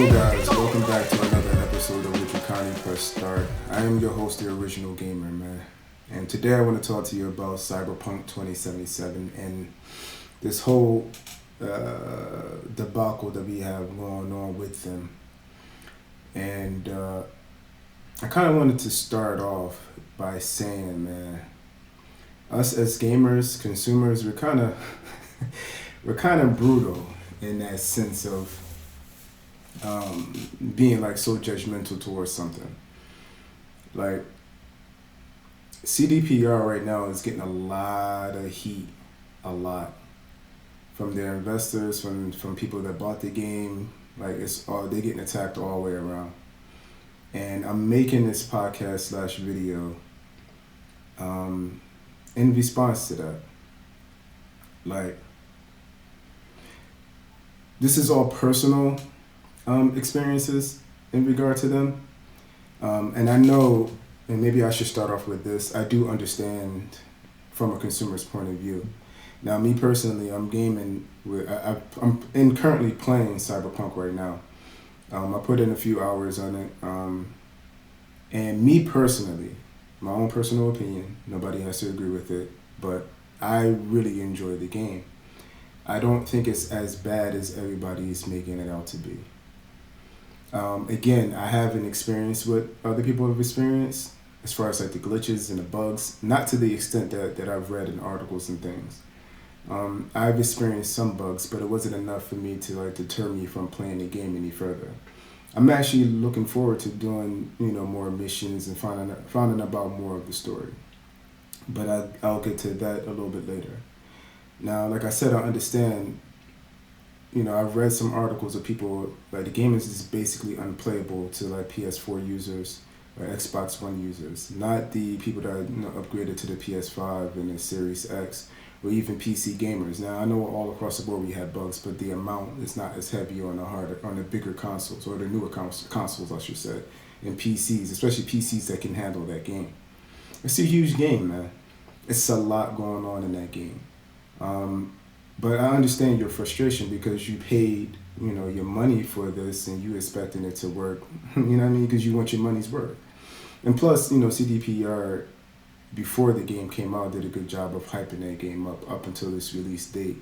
Hello guys, welcome back to another episode of Wikikani Press Start. I am your host, the original gamer, man. And today I want to talk to you about Cyberpunk 2077 and this whole debacle that we have going on with them. And I kind of wanted to start off by saying, man, us as gamers, consumers, we're kind of we're kind of brutal in that sense of being like so judgmental towards something. Like CDPR right now is getting a lot of heat, a lot from their investors, from people that bought the game. Like they're getting attacked all the way around. And I'm making this podcast / video in response to that. Like, this is all personal experiences in regard to them. And I know, and maybe I should start off with this, I do understand from a consumer's point of view. Now, me personally, I'm gaming I'm currently playing Cyberpunk right now. I put in a few hours on it. And me personally, my own personal opinion, nobody has to agree with it, but I really enjoy the game. I don't think it's as bad as everybody's making it out to be. Again, I haven't experienced what other people have experienced as far as like the glitches and the bugs, not to the extent that I've read in articles and things. I've experienced some bugs, but it wasn't enough for me to like deter me from playing the game any further. I'm actually looking forward to doing, more missions and finding about more of the story. But I'll get to that a little bit later. Now, like I said, I understand, I've read some articles of people, like the game is just basically unplayable to like PS4 users or Xbox One users, not the people that upgraded to the PS5 and the Series X or even PC gamers. Now, I know all across the board we have bugs, but the amount is not as heavy on the bigger consoles, or the newer consoles, I should say, and PCs, especially PCs that can handle that game. It's a huge game, man. It's a lot going on in that game. But I understand your frustration because you paid, your money for this and you expecting it to work, because you want your money's worth. And plus, CDPR, before the game came out, did a good job of hyping that game up until its release date.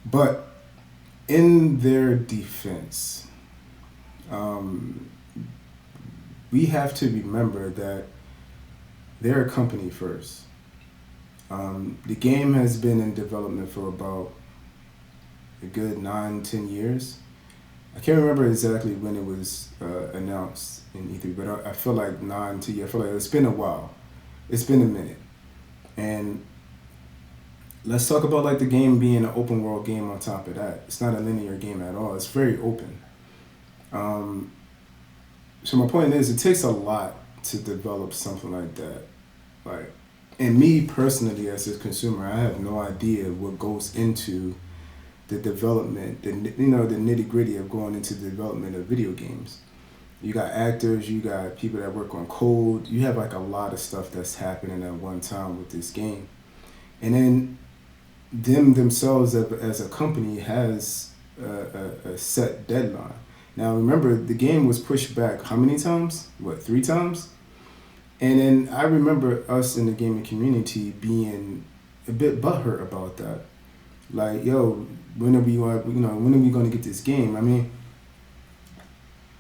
But in their defense, we have to remember that they're a company first. The game has been in development for about a good 9-10 years. I can't remember exactly when it was announced in E3, but I feel like 9 years. I feel like it's been a while. It's been a minute. And let's talk about like the game being an open world game on top of that. It's not a linear game at all. It's very open. So my point is, it takes a lot to develop something like that. Like, and me personally, as a consumer, I have no idea what goes into the development, the nitty gritty of going into the development of video games. You got actors, you got people that work on code. You have like a lot of stuff that's happening at one time with this game, and then them themselves as a company has a set deadline. Now remember, the game was pushed back how many times? 3 times? And then I remember us in the gaming community being a bit butthurt about that. Like, yo, when are we going to get this game? I mean,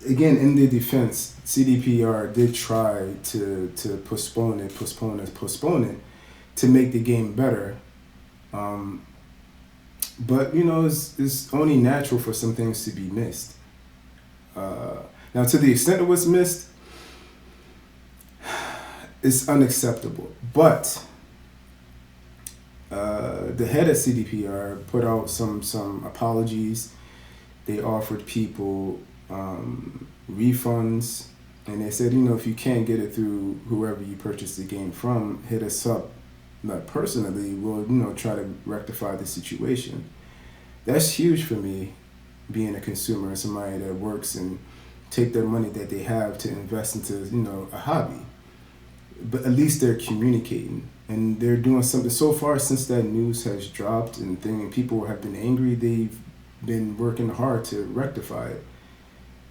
again, in their defense, CDPR did try to postpone it to make the game better. But, it's only natural for some things to be missed. Now, to the extent it was missed, it's unacceptable. But the head of CDPR put out some apologies. They offered people refunds, and they said, if you can't get it through whoever you purchased the game from, hit us up. Not personally, we'll try to rectify the situation. That's huge for me, being a consumer and somebody that works and take their money that they have to invest into a hobby. But at least they're communicating and they're doing something. So far, since that news has dropped and people have been angry, they've been working hard to rectify it.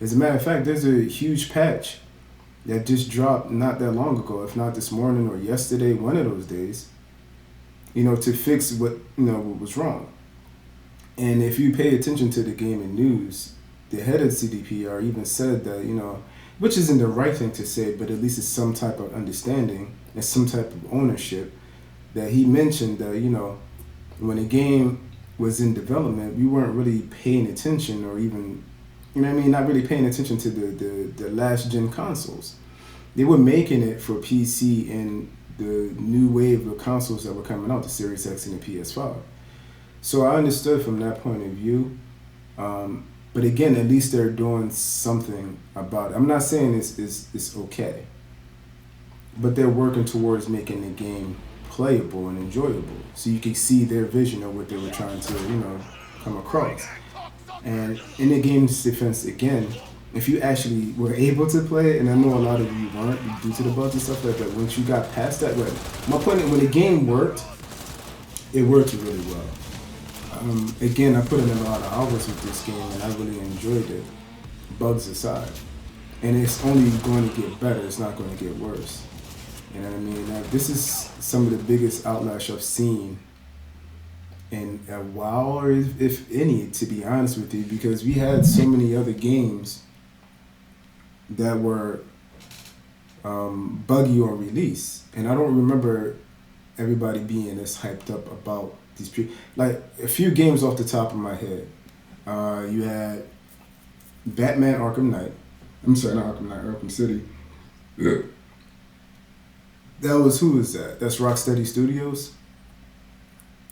As a matter of fact, there's a huge patch that just dropped not that long ago, if not this morning or yesterday, one of those days, to fix what was wrong. And if you pay attention to the gaming news, the head of CDPR even said that, which isn't the right thing to say, but at least it's some type of understanding and some type of ownership, that he mentioned that, when a game was in development, we weren't really paying attention, or even, not really paying attention to the last gen consoles. They were making it for PC and the new wave of consoles that were coming out, the Series X and the PS5. So I understood from that point of view. But again, at least they're doing something about it. I'm not saying it's okay, but they're working towards making the game playable and enjoyable, so you can see their vision of what they were trying to, come across. And in the game's defense, again, if you actually were able to play it, and I know a lot of you weren't due to the bugs and stuff like that, once you got past that, my point is, when the game worked, it worked really well. Again, I put in a lot of hours with this game, and I really enjoyed it, bugs aside. And it's only going to get better, it's not going to get worse. You know what I mean? Now, this is some of the biggest outlash I've seen in a while, or if any, to be honest with you, because we had so many other games that were buggy on release. And I don't remember everybody being as hyped up about these like a few games off the top of my head. You had Batman Arkham Knight. I'm sorry, not Arkham Knight, Arkham City. Yeah. That was, who is that? That's Rocksteady Studios.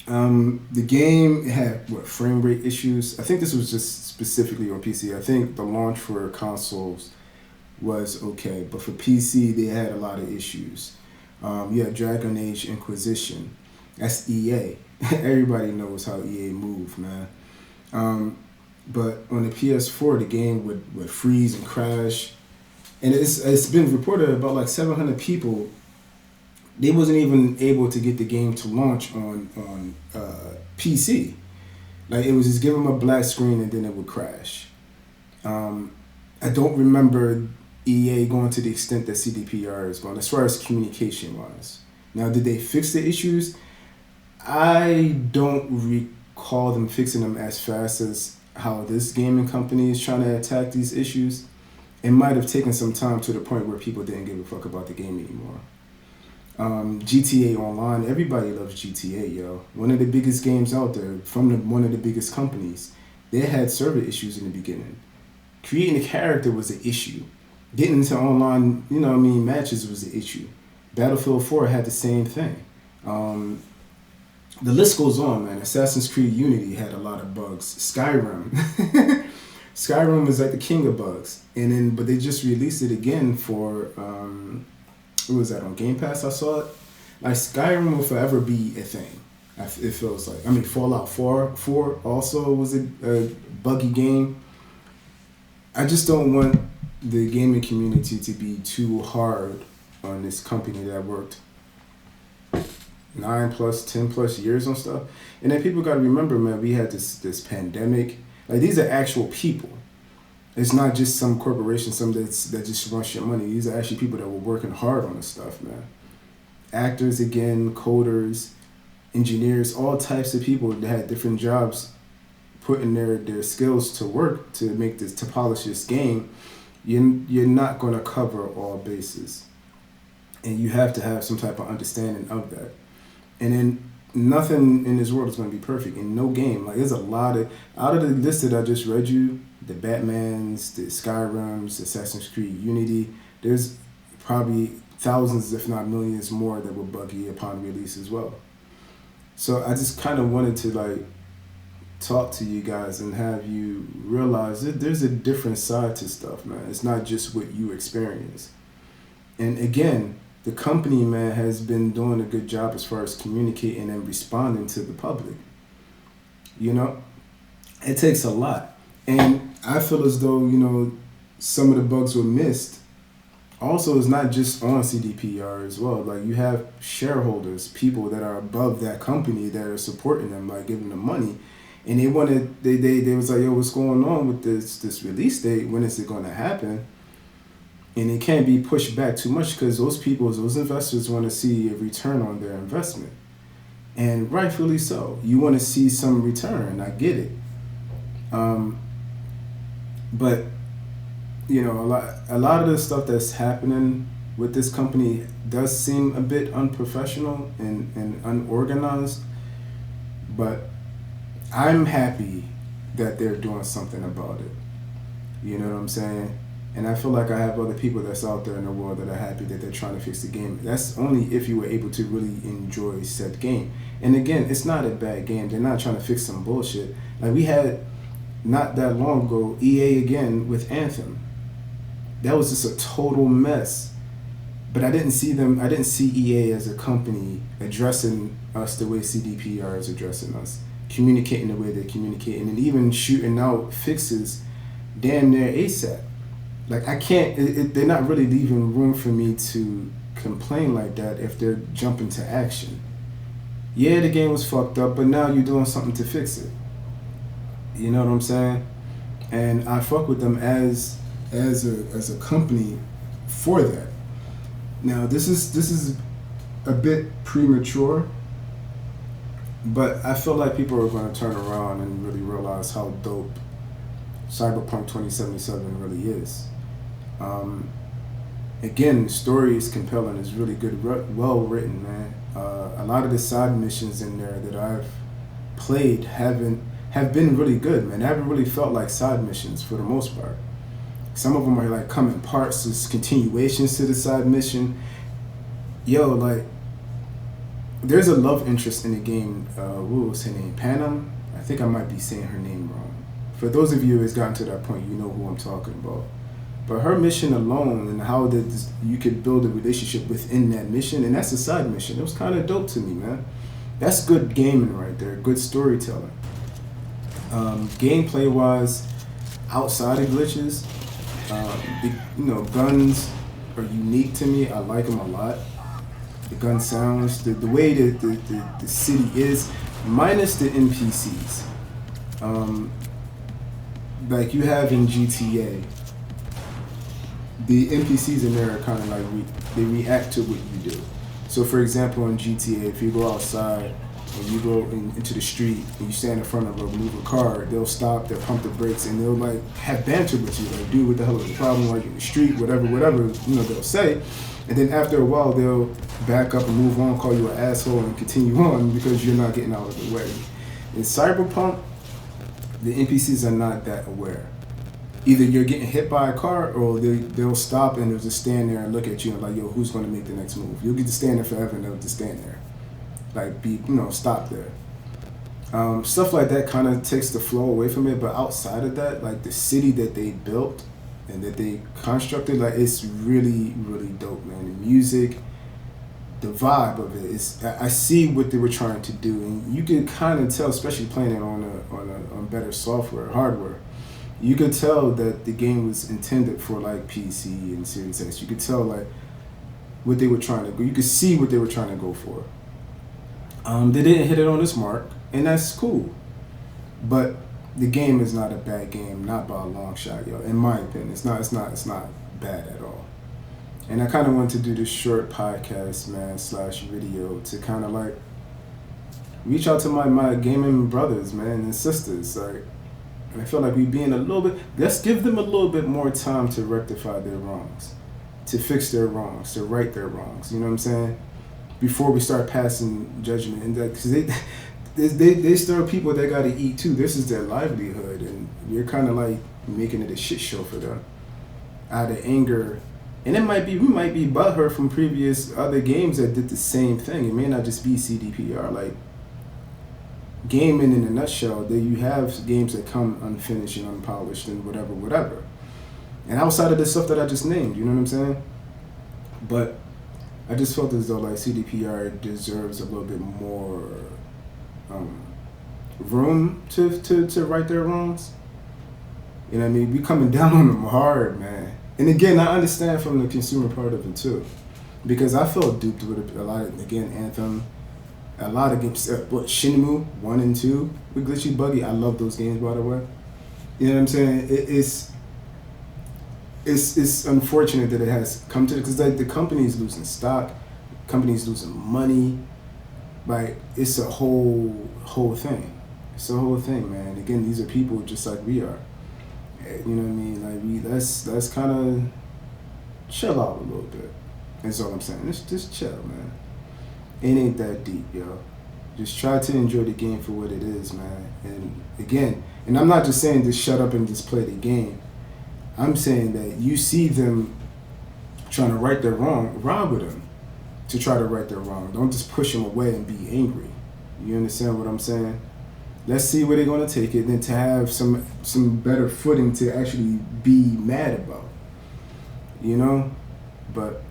The game had frame rate issues. I think this was just specifically on PC. I think the launch for consoles was okay, but for PC they had a lot of issues. You had Dragon Age Inquisition. That's EA. Everybody knows how EA move, man. But on the PS4, the game would freeze and crash. And it's been reported about like 700 people, they wasn't even able to get the game to launch on PC. Like, it was just give them a black screen and then it would crash. I don't remember EA going to the extent that CDPR is going, as far as communication wise. Now, did they fix the issues? I don't recall them fixing them as fast as how this gaming company is trying to attack these issues. It might have taken some time, to the point where people didn't give a fuck about the game anymore. GTA Online, everybody loves GTA, yo. One of the biggest games out there from one of the biggest companies. They had server issues in the beginning. Creating a character was an issue. Getting into online, matches was an issue. Battlefield 4 had the same thing. The list goes on, man. Assassin's Creed Unity had a lot of bugs. Skyrim. Skyrim was like the king of bugs. But they just released it again for, what was that, on Game Pass? I saw it. Like, Skyrim will forever be a thing. It feels like. Fallout 4 also was a buggy game. I just don't want the gaming community to be too hard on this company that worked 9+, 10+ years on stuff. And then people got to remember, man, we had this pandemic. Like, these are actual people. It's not just some corporation, that just runs your money. These are actually people that were working hard on this stuff, man. Actors, again, coders, engineers, all types of people that had different jobs, putting their skills to work to polish this game. You're not going to cover all bases. And you have to have some type of understanding of that. And then nothing in this world is going to be perfect. In no game. Like, there's a lot of, out of the list that I just read you, the Batmans, the Skyrims, Assassin's Creed Unity, there's probably thousands, if not millions more, that were buggy upon release as well. So I just kind of wanted to talk to you guys and have you realize that there's a different side to stuff, man. It's not just what you experience. And again, the company, man, has been doing a good job as far as communicating and responding to the public. It takes a lot. And I feel as though, some of the bugs were missed. Also, it's not just on CDPR as well. Like, you have shareholders, people that are above that company that are supporting them, like giving them money. and they wanted they was like, yo, what's going on with this release date? When is it going to happen? And it can't be pushed back too much because those investors want to see a return on their investment, and rightfully so. You want to see some return. I get it, but a lot of the stuff that's happening with this company does seem a bit unprofessional and unorganized. But I'm happy that they're doing something about it. You know what I'm saying? And I feel like I have other people that's out there in the world that are happy that they're trying to fix the game. That's only if you were able to really enjoy said game. And again, it's not a bad game. They're not trying to fix some bullshit. Like we had not that long ago, EA again with Anthem. That was just a total mess. But I didn't see EA as a company addressing us the way CDPR is addressing us, communicating the way they're communicating, and even shooting out fixes damn near ASAP. Like I can't, they're not really leaving room for me to complain like that if they're jumping to action. Yeah, the game was fucked up, but now you're doing something to fix it. You know what I'm saying? And I fuck with them as a company for that. Now this is a bit premature, but I feel like people are going to turn around and really realize how dope Cyberpunk 2077 really is. Again, the story is compelling. It's really good, well written, man. A lot of the side missions in there that I've played have been really good, man. I haven't really felt like side missions for the most part. Some of them are like come in parts as continuations to the side mission. Yo, like, there's a love interest in the game. What was her name? Panam? I think I might be saying her name wrong. For those of you who has gotten to that point, you know who I'm talking about. But her mission alone and how you could build a relationship within that mission, and that's a side mission. It was kind of dope to me, man. That's good gaming right there. Good storytelling. Gameplay wise, outside of glitches, guns are unique to me. I like them a lot. The gun sounds, the way that the city is, minus the NPCs. Like you have in GTA, the NPCs in there are kind of like they react to what you do. So for example, in GTA, if you go outside and you go into the street and you stand in front of a moving car, they'll stop, they'll pump the brakes, and they'll like have banter with you, like, dude, what the hell is the problem? Like in the street, whatever, they'll say. And then after a while, they'll back up and move on, call you an asshole, and continue on because you're not getting out of the way. In Cyberpunk, the NPCs are not that aware. Either you're getting hit by a car, or they'll stop and they'll just stand there and look at you and like, yo, who's going to make the next move? You'll get to stand there forever and they'll just stand there. Like, stop there. Stuff like that kind of takes the flow away from it, but outside of that, like the city that they built and that they constructed, like it's really, really dope, man. The music, the vibe of it is. I see what they were trying to do, and you can kind of tell, especially playing it on better software, hardware. You could tell that the game was intended for like PC and Series X. You could tell like what they were trying to go. You could see what they were trying to go for. They didn't hit it on this mark, and that's cool. But the game is not a bad game, not by a long shot, yo. In my opinion, it's not bad at all. And I kind of wanted to do this short podcast, man, / video to kind of like reach out to my gaming brothers, man, and sisters. Like, and I feel like we being a little bit. Let's give them a little bit more time to rectify their wrongs, to fix their wrongs, to right their wrongs. You know what I'm saying? Before we start passing judgment, and because they still people that got to eat too. This is their livelihood, and we're kind of like making it a shit show for them out of anger. And we might be butthurt from previous other games that did the same thing. It may not just be CDPR. Like gaming in a nutshell, that you have games that come unfinished and unpolished and whatever. And outside of the stuff that I just named, you know what I'm saying? But I just felt as though like CDPR deserves a little bit more room to right their wrongs. You know what I mean? We coming down on them hard, man. And again, I understand from the consumer part of it too, because I felt duped with a lot of, again, Anthem. A lot of games, what Shinmu 1 and 2 with Glitchy Buggy. I love those games, by the way. You know what I'm saying? It's unfortunate that it has come to, because like the company's losing stock, company's losing money. Like it's a whole thing. It's a whole thing, man. Again, these are people just like we are. You know what I mean? Like let's kind of chill out a little bit. That's all I'm saying. Just chill, man. It ain't that deep, yo. Just try to enjoy the game for what it is, man. And again, and I'm not just saying just shut up and just play the game. I'm saying that you see them trying to right their wrong, ride with them to try to right their wrong. Don't just push them away and be angry. You understand what I'm saying? Let's see where they're gonna take it, then to have some better footing to actually be mad about. You know, but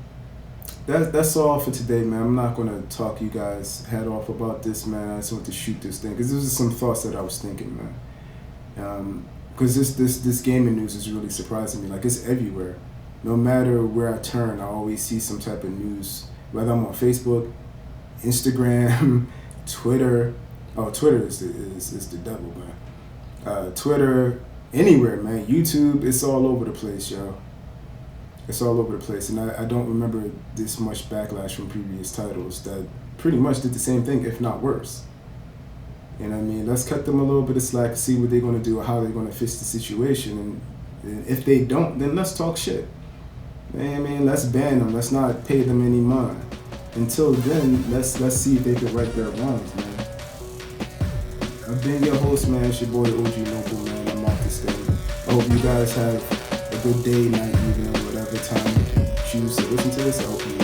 that's all for today, man. I'm not gonna talk you guys head off about this, man. I just want to shoot this thing because this is some thoughts that I was thinking, man. Because this gaming news is really surprising me. Like it's everywhere. No matter where I turn, I always see some type of news. Whether I'm on Facebook, Instagram, Twitter. Oh, Twitter is the devil, man. Twitter, anywhere, man. YouTube, it's all over the place, yo. It's all over the place, and I don't remember this much backlash from previous titles that pretty much did the same thing, if not worse. You know what I mean? Let's cut them a little bit of slack, see what they're going to do, or how they're going to fix the situation, and if they don't, then let's talk shit. Man, I mean, let's ban them. Let's not pay them any mind. Until then, let's see if they can right their wrongs, man. I've been your host, man. It's your boy OG Noble, man. I'm off this thing. I hope you guys have a good day, night, evening, whatever time you choose to listen to this. I hope you